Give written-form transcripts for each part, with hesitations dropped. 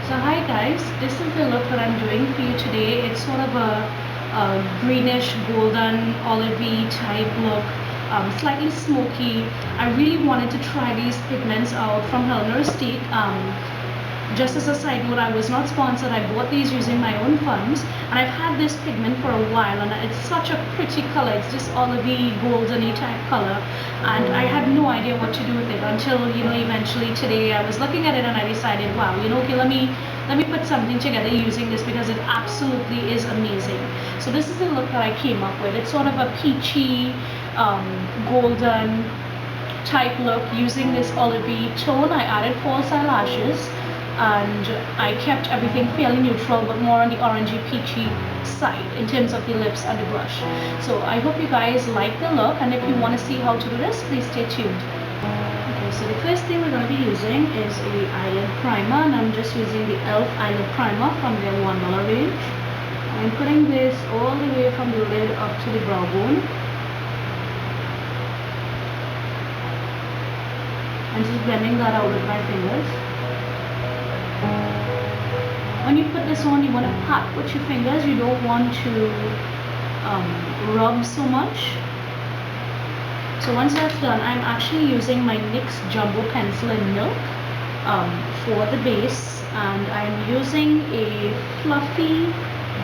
So hi guys, this is the look that I'm doing for you today. It's sort of a greenish, golden, olivey type look, slightly smoky. I really wanted to try these pigments out from Halener Rustique. Just as a side note, I was not sponsored. I bought these using my own funds, and I've had this pigment for a while, and it's such a pretty color. It's just olivey, goldeny type color, and I had no idea what to do with it until eventually today I was looking at it and I decided, wow, okay, let me put something together using this because it absolutely is amazing. So this is the look that I came up with. It's sort of a peachy, golden type look using this olivey tone. I added false eyelashes, and I kept everything fairly neutral but more on the orangey peachy side in terms of the lips and the brush. So I hope you guys like the look, and if you want to see how to do this, please stay tuned. Okay, so the first thing we're going to be using is a eyelid primer, and I'm just using the e.l.f. eyelid primer from their $1 range. I'm putting this all the way from the lid up to the brow bone, and just blending that out with my fingers. When you put this on, you want to pat with your fingers. You don't want to rub so much. So once that's done, I'm actually using my NYX Jumbo Pencil in Milk for the base, and I'm using a fluffy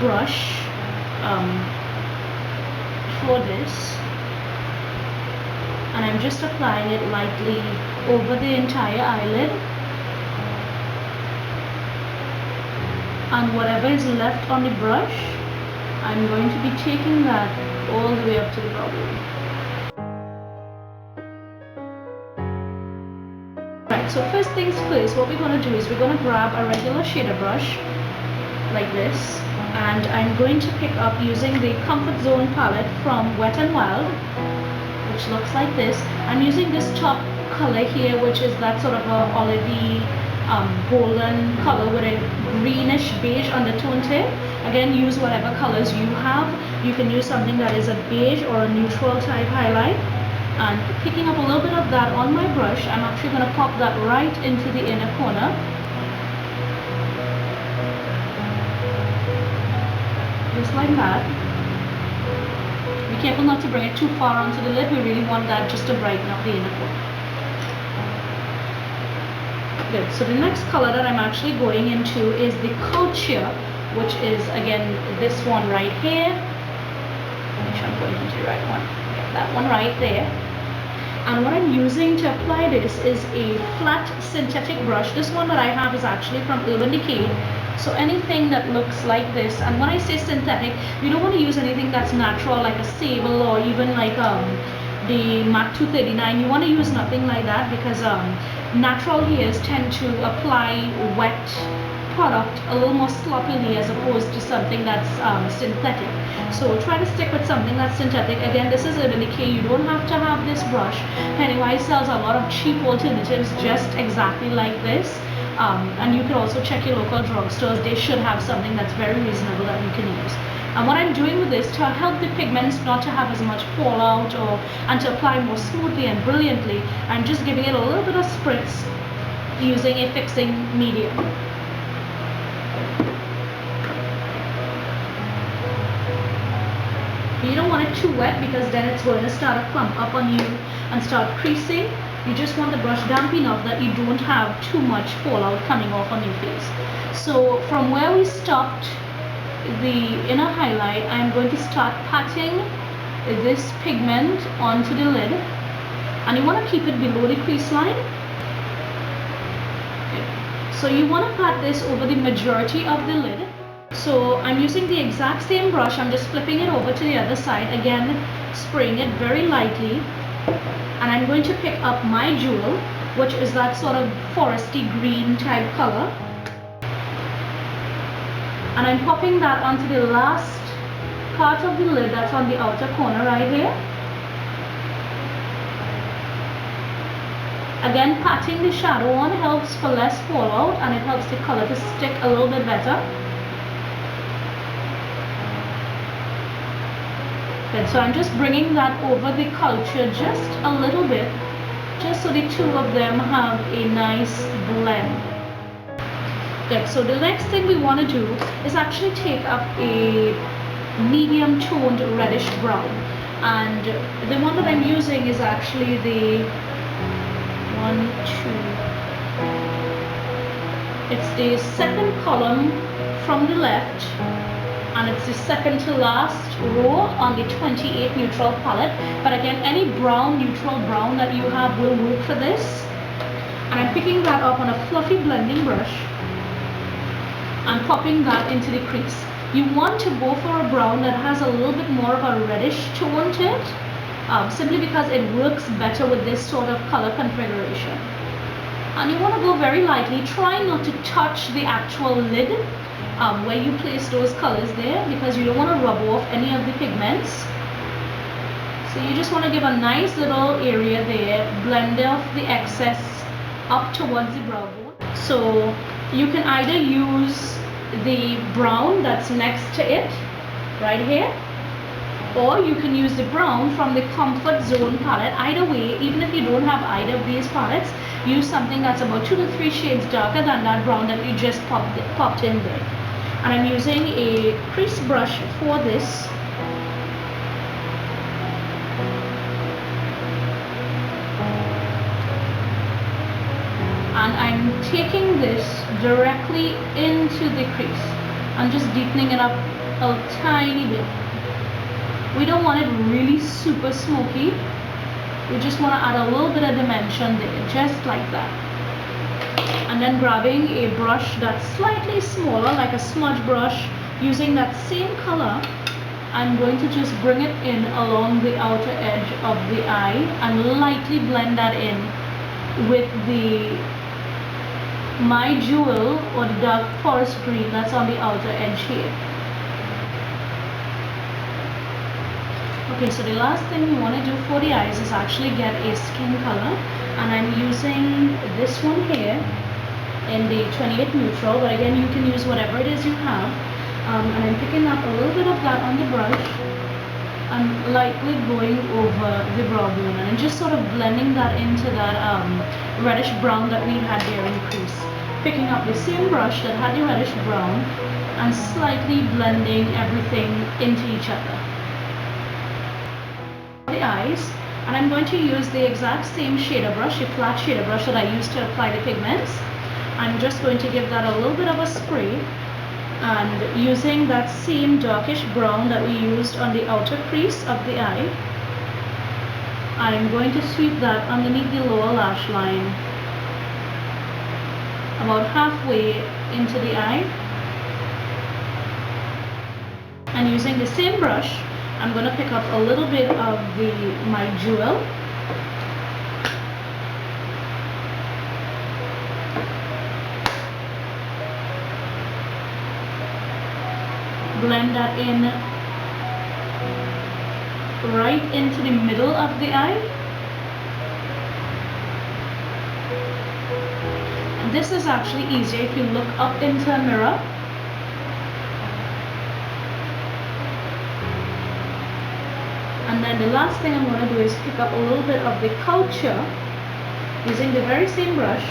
brush for this, and I'm just applying it lightly over the entire eyelid. And whatever is left on the brush, I'm going to be taking that all the way up to the brow bone. Right, so first things first, what we're going to do is we're going to grab a regular shader brush like this, and I'm going to pick up using the Comfort Zone palette from Wet n Wild, which looks like this. I'm using this top color here, which is that sort of a olivey, golden color with a greenish beige undertone to it. Again, use whatever colors you have. You can use something that is a beige or a neutral type highlight. And picking up a little bit of that on my brush, I'm actually going to pop that right into the inner corner. Just like that. Be careful not to bring it too far onto the lid. We really want that just to brighten up the inner corner. Good. So the next color that I'm actually going into is the Culture, which is again this one right here. Make sure I'm going into the right one. Yeah, that one right there. And what I'm using to apply this is a flat synthetic brush. This one that I have is actually from Urban Decay. So anything that looks like this, and when I say synthetic, you don't want to use anything that's natural like a sable or even like the MAC 239. You want to use nothing like that because natural hairs tend to apply wet product a little more sloppily as opposed to something that's synthetic. So try to stick with something that's synthetic. Again, this is Urban Decay. You don't have to have this brush. Pennywise sells a lot of cheap alternatives just exactly like this. And you can also check your local drugstores. They should have something that's very reasonable that you can use. And what I'm doing with this to help the pigments not to have as much fallout and to apply more smoothly and brilliantly, I'm just giving it a little bit of spritz using a fixing medium. You don't want it too wet because then it's going to start to clump up on you and start creasing. You just want the brush damp enough that you don't have too much fallout coming off on your face. So from where we stopped the inner highlight, I'm going to start patting this pigment onto the lid, and you want to keep it below the crease line. Okay. So you want to pat this over the majority of the lid. So I'm using the exact same brush. I'm just flipping it over to the other side, again spraying it very lightly, and I'm going to pick up my jewel, which is that sort of foresty green type color, and I'm popping that onto the last part of the lid that's on the outer corner right here. Again, patting the shadow on helps for less fallout, and it helps the color to stick a little bit better. Good. So I'm just bringing that over the Culture just a little bit, just so the two of them have a nice blend. Good. So the next thing we want to do is actually take up a medium toned reddish brown, and the one that I'm using is actually the it's the second column from the left, and it's the second to last row on the 28 neutral palette. But again, any brown, neutral brown that you have will work for this. And I'm picking that up on a fluffy blending brush and popping that into the crease. You want to go for a brown that has a little bit more of a reddish tone to it, simply because it works better with this sort of color configuration. And you want to go very lightly. Try not to touch the actual lid where you place those colors there, because you don't want to rub off any of the pigments. So you just want to give a nice little area there, blend off the excess up towards the brow bone. So you can either use the brown that's next to it right here, or you can use the brown from the Comfort Zone palette. Either way, even if you don't have either of these palettes, use something that's about 2 to 3 shades darker than that brown that you just popped in there. And I'm using a crease brush for this. And I'm taking this directly into the crease. I'm just deepening it up a tiny bit. We don't want it really super smoky. We just want to add a little bit of dimension there, just like that. And then grabbing a brush that's slightly smaller, like a smudge brush, using that same color, I'm going to just bring it in along the outer edge of the eye and lightly blend that in with my jewel, or the dark forest green that's on the outer edge here. Okay, so the last thing we want to do for the eyes is actually get a skin color, and I'm using this one here in the 28 neutral, but again you can use whatever it is you have. And I'm picking up a little bit of that on the brush and lightly going over the brow bone, and I'm just sort of blending that into that reddish brown that we had there in the crease. Picking up the same brush that had the reddish brown and slightly blending everything into each other. The eyes, and I'm going to use the exact same shader brush, the flat shader brush that I used to apply the pigments. I'm just going to give that a little bit of a spray, and using that same darkish brown that we used on the outer crease of the eye, I'm going to sweep that underneath the lower lash line, about halfway into the eye. And using the same brush, I'm going to pick up a little bit of my jewel, blend that in right into the middle of the eye. And this is actually easier if you look up into a mirror. And then the last thing I'm going to do is pick up a little bit of the culture using the very same brush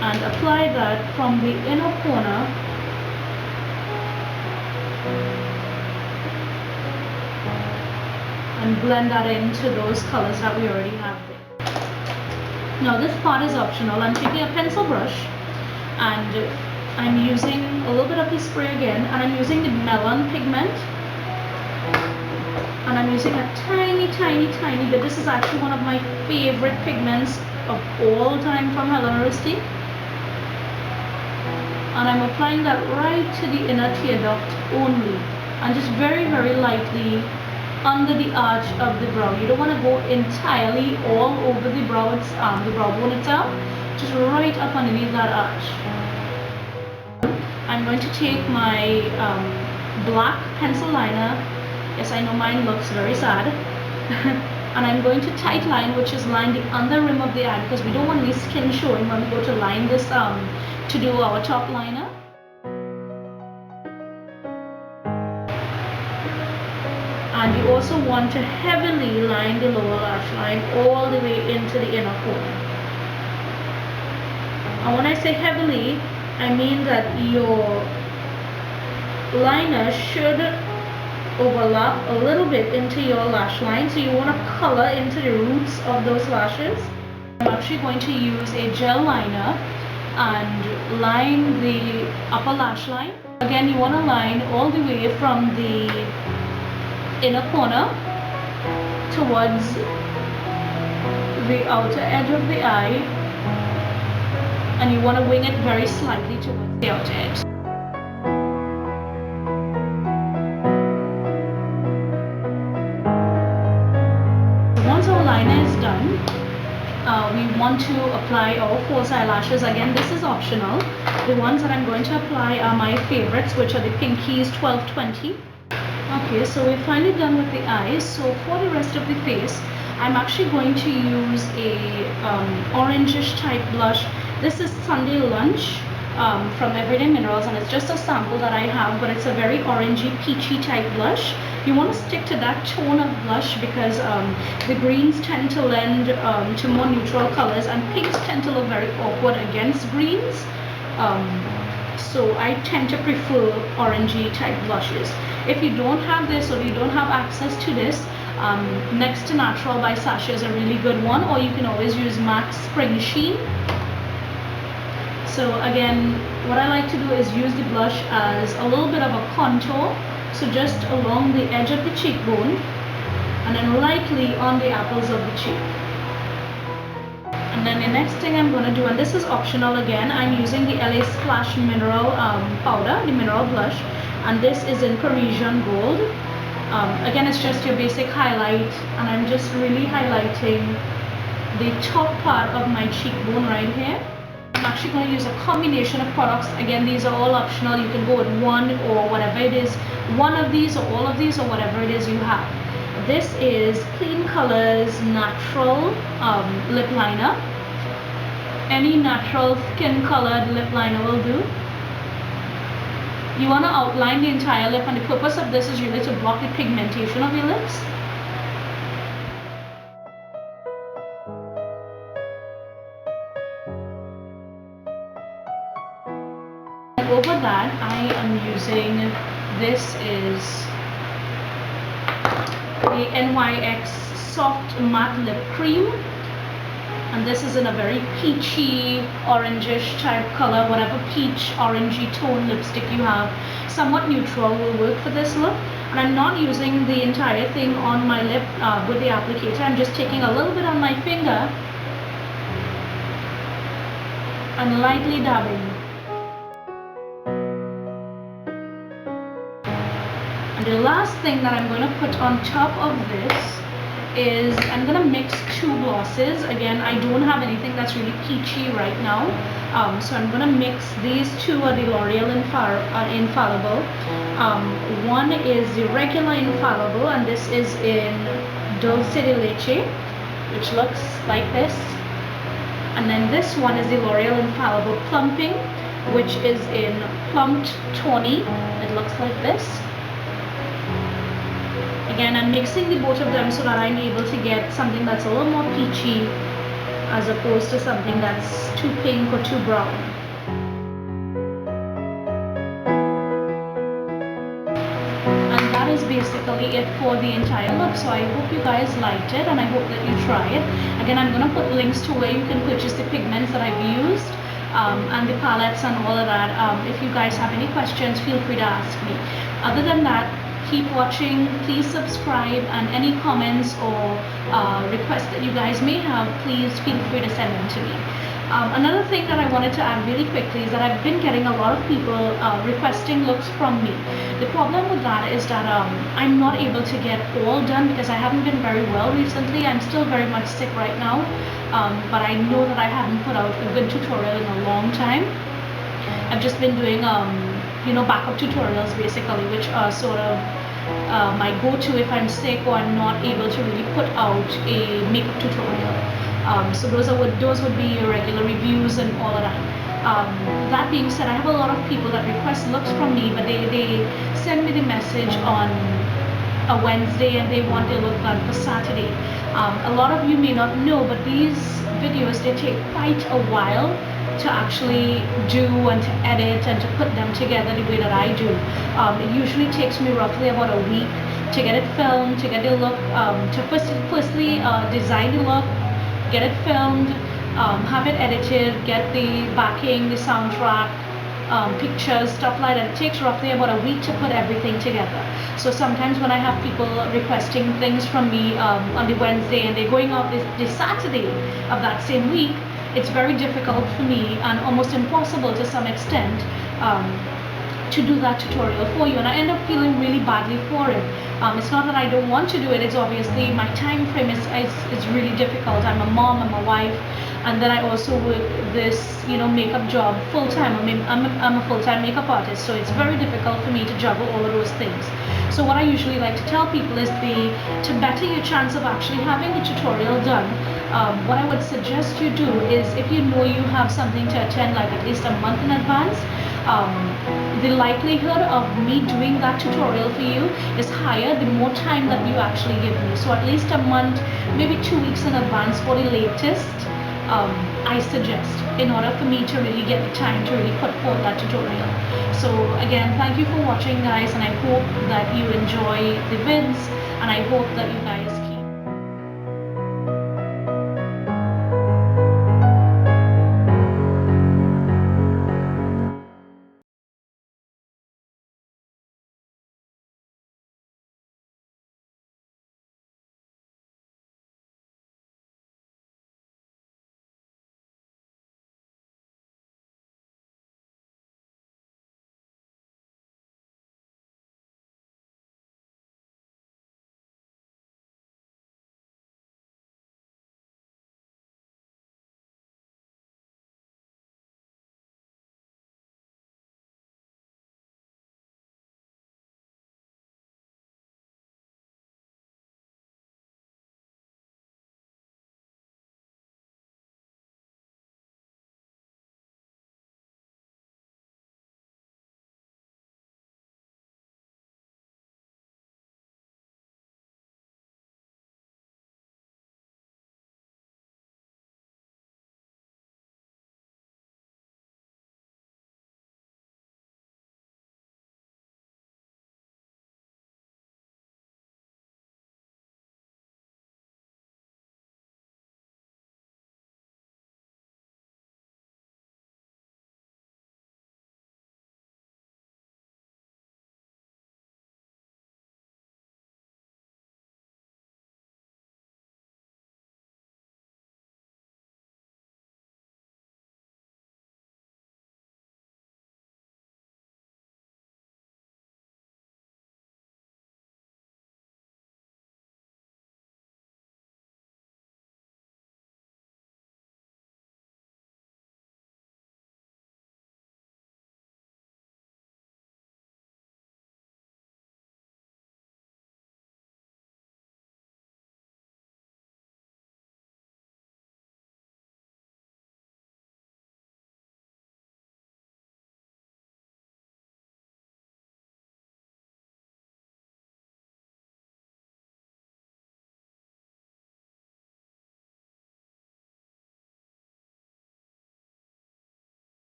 and apply that from the inner corner and blend that into those colors that we already have there. Now this part is optional. I'm taking a pencil brush and I'm using a little bit of the spray again, and I'm using the melon pigment, and I'm using a tiny bit. This is actually one of my favorite pigments of all time from Halener Rustique, and I'm applying that right to the inner tear duct only, and just very lightly under the arch of the brow. You don't want to go entirely all over the brow, the brow bone itself, just right up underneath that arch. I'm going to take my black pencil liner. Yes, I know mine looks very sad. And I'm going to tight line, which is line the under rim of the eye, because we don't want any skin showing when we go to line this to do our top liner. And you also want to heavily line the lower lash line all the way into the inner corner. And when I say heavily, I mean that your liner should overlap a little bit into your lash line, so you want to color into the roots of those lashes. I'm actually going to use a gel liner and line the upper lash line. Again, you want to line all the way from the inner corner towards the outer edge of the eye, and you want to wing it very slightly towards the outer edge. Once our liner is done, we want to apply our false eyelashes. Again, this is optional. The ones that I'm going to apply are my favorites, which are the Pinkies 1220. Okay, so we're finally done with the eyes. So for the rest of the face, I'm actually going to use a orangish type blush. This is Sunday Lunch from Everyday Minerals, and it's just a sample that I have, but it's a very orangey, peachy type blush. You want to stick to that tone of blush because the greens tend to lend to more neutral colors, and pinks tend to look very awkward against greens. So I tend to prefer orangey type blushes. If you don't have this, or you don't have access to this, Next to Natural by Sacha is a really good one, or you can always use MAC Spring Sheen. So again, what I like to do is use the blush as a little bit of a contour, so just along the edge of the cheekbone and then lightly on the apples of the cheek. And then the next thing I'm going to do, and this is optional again, I'm using the LA Splash Mineral Powder, the mineral blush, and this is in Parisian Gold. Again, it's just your basic highlight, and I'm just really highlighting the top part of my cheekbone right here. I'm actually going to use a combination of products. Again, these are all optional. You can go with one or whatever it is, one of these or all of these or whatever it is you have. This is Clean Colors Natural Lip Liner. Any natural skin colored lip liner will do. You want to outline the entire lip, and the purpose of this is really to block the pigmentation of your lips. And over that, I am using, this is the NYX Soft Matte Lip Cream, and this is in a very peachy, orangish type color. Whatever peach, orangey tone lipstick you have, somewhat neutral will work for this look. And I'm not using the entire thing on my lip with the applicator. I'm just taking a little bit on my finger and lightly dabbing. And the last thing that I'm going to put on top of this is I'm going to mix two glosses. Again, I don't have anything that's really peachy right now, so I'm going to mix these two are the L'Oreal Infallible. One is the regular Infallible, and this is in Dulce de Leche, which looks like this. And then this one is the L'Oreal Infallible Plumping, which is in Plumped Tawny. It looks like this. Again, I'm mixing the both of them so that I'm able to get something that's a little more peachy as opposed to something that's too pink or too brown. And that is basically it for the entire look. So I hope you guys liked it, and I hope that you try it. Again, I'm going to put links to where you can purchase the pigments that I've used and the palettes and all of that. If you guys have any questions, feel free to ask me. Other than that, keep watching, please subscribe, and any comments or requests that you guys may have, please feel free to send them to me. Another thing that I wanted to add really quickly is that I've been getting a lot of people requesting looks from me. The problem with that is that I'm not able to get all done because I haven't been very well recently. I'm still very much sick right now, but I know that I haven't put out a good tutorial in a long time. I've just been doing backup tutorials basically, which are sort of my go-to if I'm sick or I'm not able to really put out a makeup tutorial. So those would be your regular reviews and all of that. That being said, I have a lot of people that request looks from me, but they send me the message on a Wednesday and they want their look done for Saturday. A lot of you may not know, but these videos, they take quite a while to actually do and to edit and to put them together the way that I do. It usually takes me roughly about a week to get it filmed, to get the look, to firstly design the look, get it filmed, have it edited, get the backing, the soundtrack, pictures, stuff like that. It takes roughly about a week to put everything together. So sometimes when I have people requesting things from me on the Wednesday and they're going out this Saturday of that same week, it's very difficult for me and almost impossible to some extent to do that tutorial for you, and I end up feeling really badly for it. It's not that I don't want to do it, it's obviously my time frame is really difficult. I'm a mom, I'm a wife, and then I also work this makeup job full time. I mean, I'm a full-time makeup artist, so it's very difficult for me to juggle all of those things. So what I usually like to tell people is to better your chance of actually having the tutorial done, what I would suggest you do is, if you know you have something to attend like at least a month in advance, the likelihood of me doing that tutorial for you is higher the more time that you actually give me. So at least a month, maybe 2 weeks in advance for the latest, I suggest, in order for me to really get the time to really put forth that tutorial. So again, thank you for watching, guys, and I hope that you enjoy the vids, and I hope that you guys